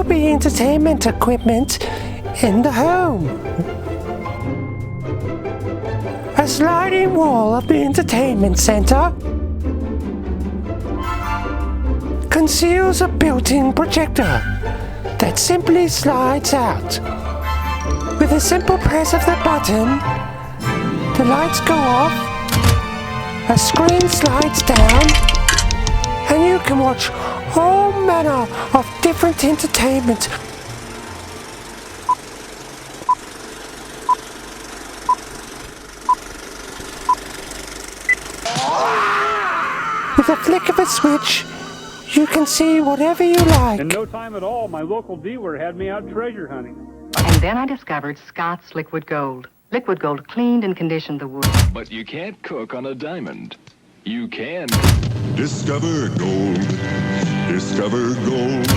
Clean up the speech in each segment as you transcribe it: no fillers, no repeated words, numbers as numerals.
will be entertainment equipment in the home. A sliding wall of the entertainment center conceals a built-in projector that simply slides out. With a simple press of the button, the lights go off, a screen slides down, and you can watch all manner of different entertainment. With a flick of a switch, you can see whatever you like. In no time at all, my local dealer had me out treasure hunting. And then I discovered Scott's Liquid Gold. Liquid Gold cleaned and conditioned the wood. But you can't cook on a diamond. You can discover gold. Discover gold.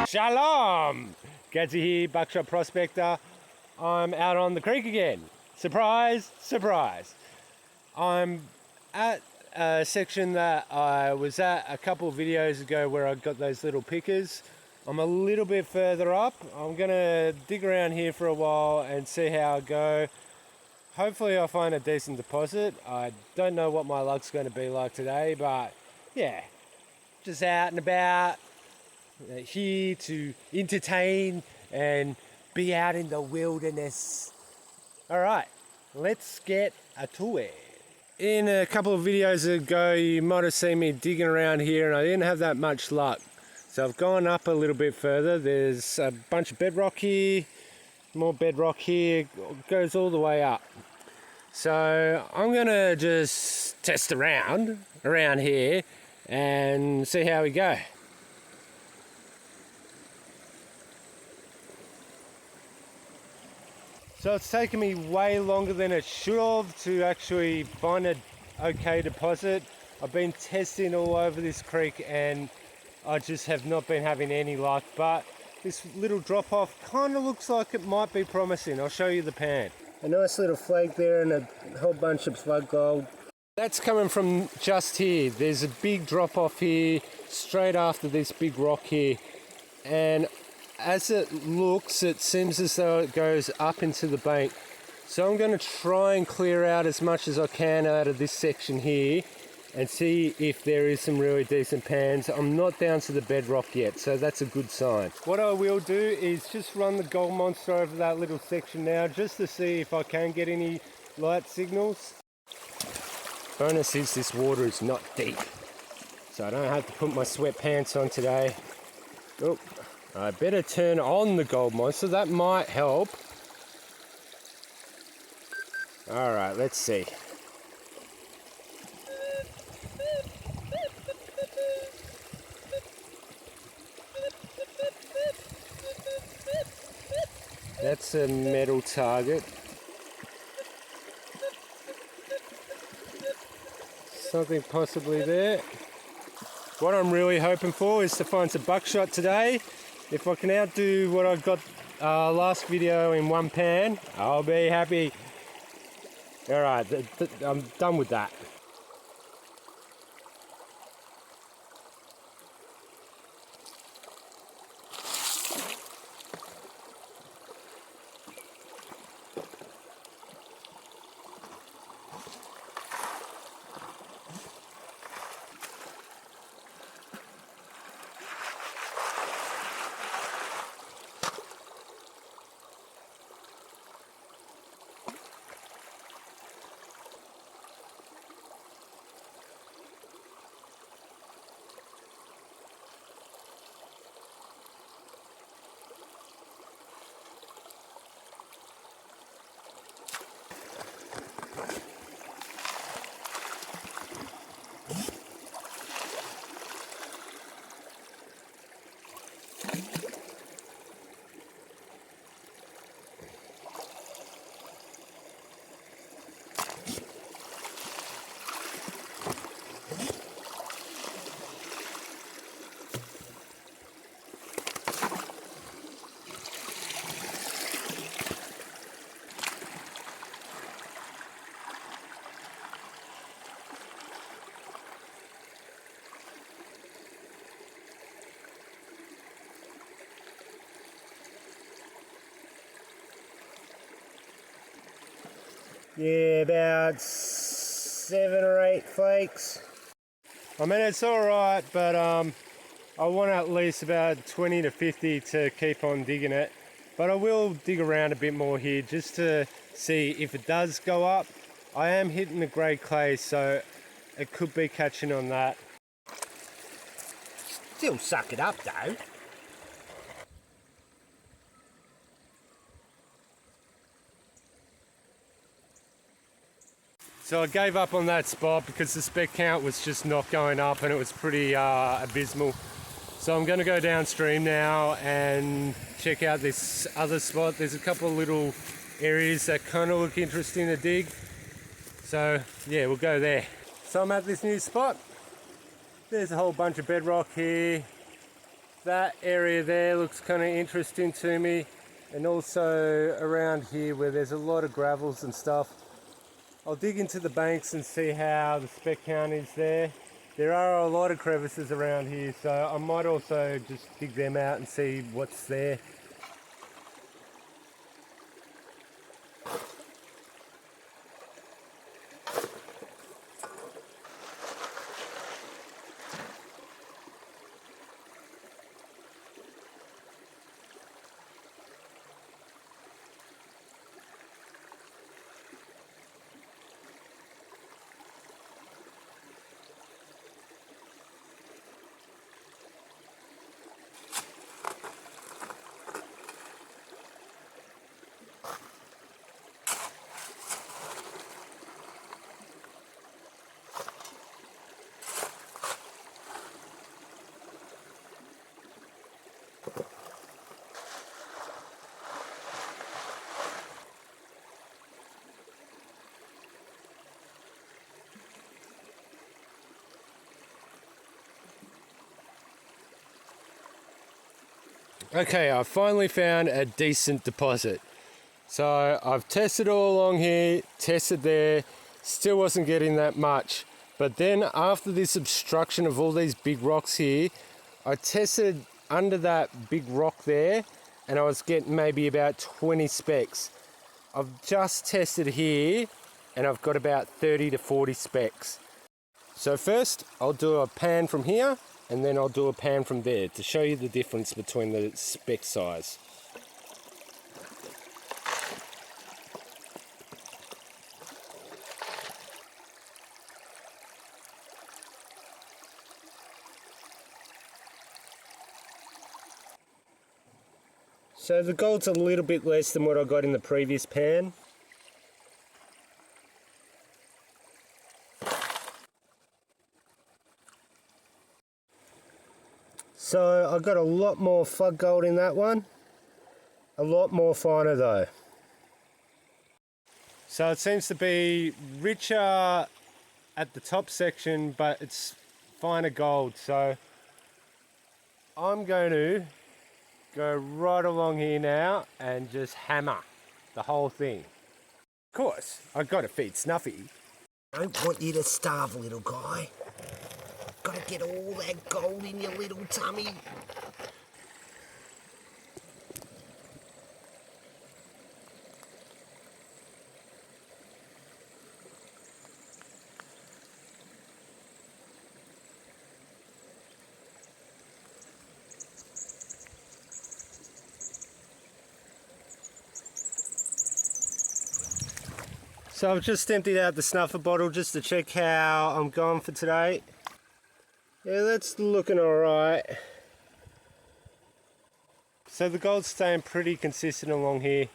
Shalom! Gadzi here, Buckshot Prospector. I'm out on the creek again. Surprise, surprise. I'm at a section that I was at a couple of videos ago where I got those little pickers. I'm a little bit further up. I'm gonna dig around here for a while and see how I go. Hopefully I'll find a decent deposit. I don't know what my luck's gonna be like today, but yeah, just out and about. Here to entertain and be out in the wilderness. Alright, let's get a tour. In a couple of videos ago you might have seen me digging around here and I didn't have that much luck. So I've gone up a little bit further. There's a bunch of bedrock here, more bedrock here, goes all the way up. So I'm gonna just test around here and see how we go. So it's taken me way longer than it should have to actually find an okay deposit. I've been testing all over this creek and I just have not been having any luck, but this little drop off kind of looks like it might be promising. I'll show you the pan. A nice little flake there and a whole bunch of slug gold. That's coming from just here. There's a big drop off here straight after this big rock here, and as it looks, it seems as though it goes up into the bank. So I'm going to try and clear out as much as I can out of this section here and see if there is some really decent pans. I'm not down to the bedrock yet, so that's a good sign. What I will do is just run the gold monster over that little section now, just to see if I can get any light signals. Bonus is this water is not deep, so I don't have to put my sweatpants on today. Oh, I better turn on the gold monster, that might help. Alright, let's see. That's a metal target. Something possibly there. What I'm really hoping for is to find some buckshot today. If I can outdo what I got last video in one pan. I'll be happy. Alright, I'm done with that. Yeah, about 7 or 8 flakes. I mean, it's alright, but I want at least about 20 to 50 to keep on digging it. But I will dig around a bit more here just to see if it does go up. I am hitting the grey clay, so it could be catching on that. Still suck it up though. So I gave up on that spot because the spec count was just not going up and it was pretty abysmal. So I'm going to go downstream now and check out this other spot. There's a couple of little areas that kind of look interesting to dig. So yeah, we'll go there. So I'm at this new spot. There's a whole bunch of bedrock here. That area there looks kind of interesting to me. And also around here where there's a lot of gravels and stuff. I'll dig into the banks and see how the spec count is there. There are a lot of crevices around here, so I might also just dig them out and see what's there. Okay, I finally found a decent deposit. So I've tested all along here, tested there, still wasn't getting that much. But then after this obstruction of all these big rocks here, I tested under that big rock there and I was getting maybe about 20 specks. I've just tested here and I've got about 30 to 40 specks. So first I'll do a pan from here and then I'll do a pan from there to show you the difference between the speck size. So the gold's a little bit less than what I got in the previous pan. So I got a lot more flood gold in that one, a lot more finer though. So it seems to be richer at the top section, but it's finer gold. So I'm going to go right along here now and just hammer the whole thing. Of course, I've got to feed Snuffy. I don't want you to starve, little guy. Gotta get all that gold in your little tummy. So I've just emptied out the snuffer bottle just to check how I'm going for today. Yeah, that's looking alright. So the gold's staying pretty consistent along here.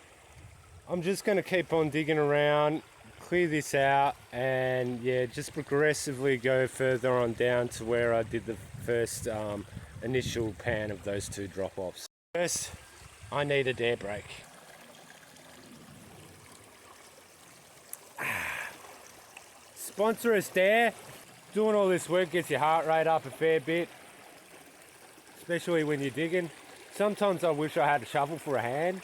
I'm just going to keep on digging around, clear this out, and yeah, just progressively go further on down to where I did the first initial pan of those two drop-offs. First, I need a dare brake. Sponsorous dare. Doing all this work gets your heart rate up a fair bit, especially when you're digging. Sometimes I wish I had a shovel for a hand.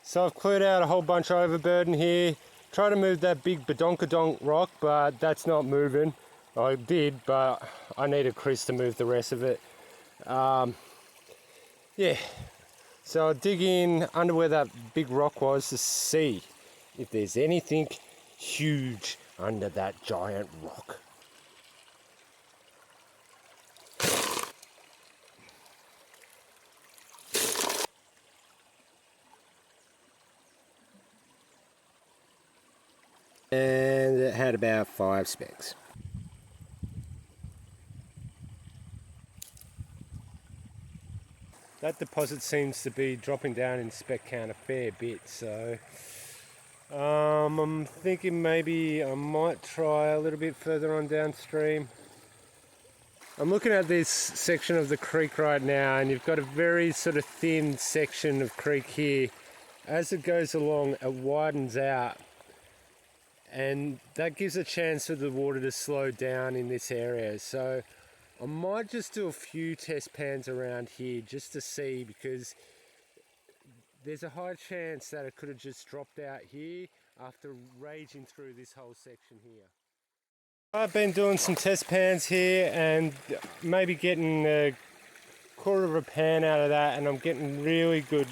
So I've cleared out a whole bunch of overburden here. Try to move that big badonkadonk rock, but that's not moving. I did, but I needed Chris to move the rest of it. Yeah, so I'll dig in under where that big rock was to see if there's anything huge under that giant rock. And it had about 5 specks. That deposit seems to be dropping down in spec count a fair bit, so I'm thinking maybe I might try a little bit further on downstream. I'm looking at this section of the creek right now, and you've got a very sort of thin section of creek here. As it goes along, it widens out, and that gives a chance for the water to slow down in this area. So I might just do a few test pans around here just to see, because there's a high chance that it could have just dropped out here after raging through this whole section here. I've been doing some test pans here and maybe getting a quarter of a pan out of that, and I'm getting really good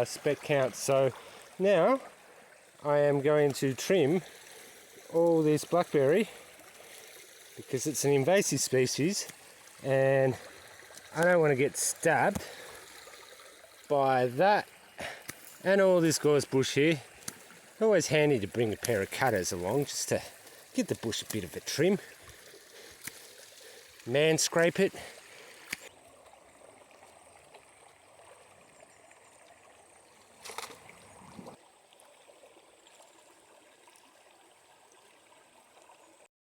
spec counts. So now I am going to trim all this blackberry because it's an invasive species and I don't want to get stabbed by that and all this gorse bush here. Always handy to bring a pair of cutters along just to get the bush a bit of a trim. Man scrape it.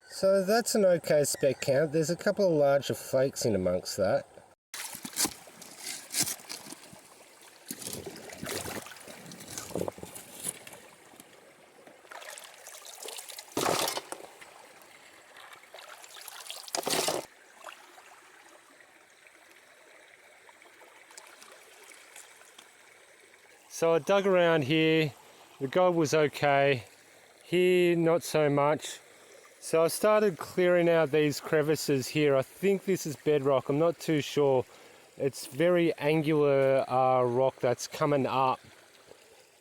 So that's an okay spec count. There's a couple of larger flakes in amongst that. So I dug around here, the gold was okay, here not so much. So I started clearing out these crevices here. I think this is bedrock, I'm not too sure. It's very angular rock that's coming up.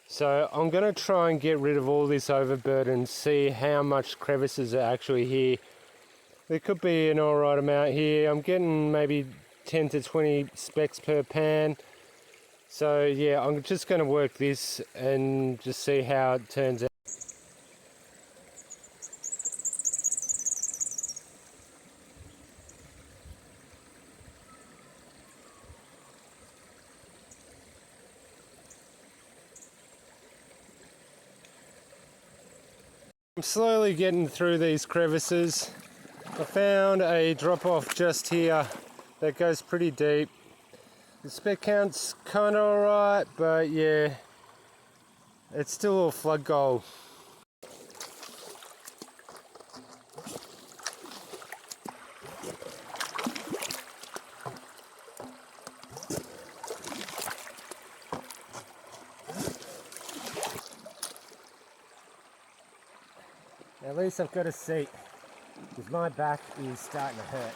So I'm going to try and get rid of all this overburden, see how much crevices are actually here. There could be an alright amount here. I'm getting maybe 10 to 20 specks per pan. So yeah, I'm just going to work this and just see how it turns out. I'm slowly getting through these crevices. I found a drop off just here that goes pretty deep. The spec count's kind of alright, but yeah, it's still all flood gold. At least I've got a seat, because my back is starting to hurt.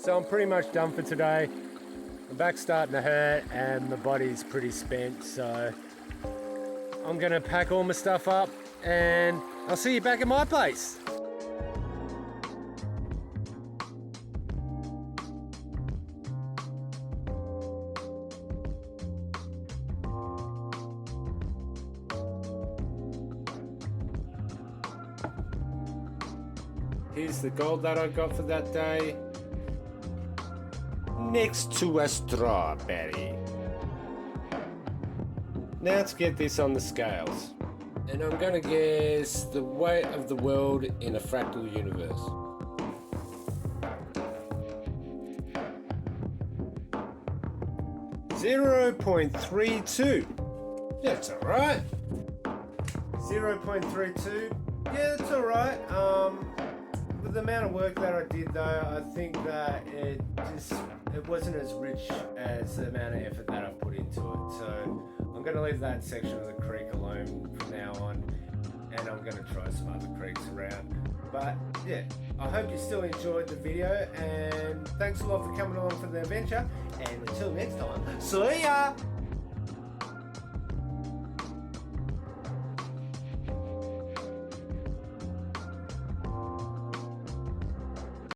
So I'm pretty much done for today. My back's starting to hurt and my body's pretty spent, so I'm gonna pack all my stuff up and I'll see you back at my place. Here's the gold that I got for that day. Next to a strawberry. Now let's get this on the scales. And I'm gonna guess the weight of the world in a fractal universe. .32. That's alright. 0.32. Yeah, that's alright. With the amount of work that I did though, I think that it wasn't as rich as the amount of effort that I put into it. So I'm going to leave that section of the creek alone from now on, and I'm going to try some other creeks around. But yeah, I hope you still enjoyed the video, and thanks a lot for coming along for the adventure, and until next time, see ya!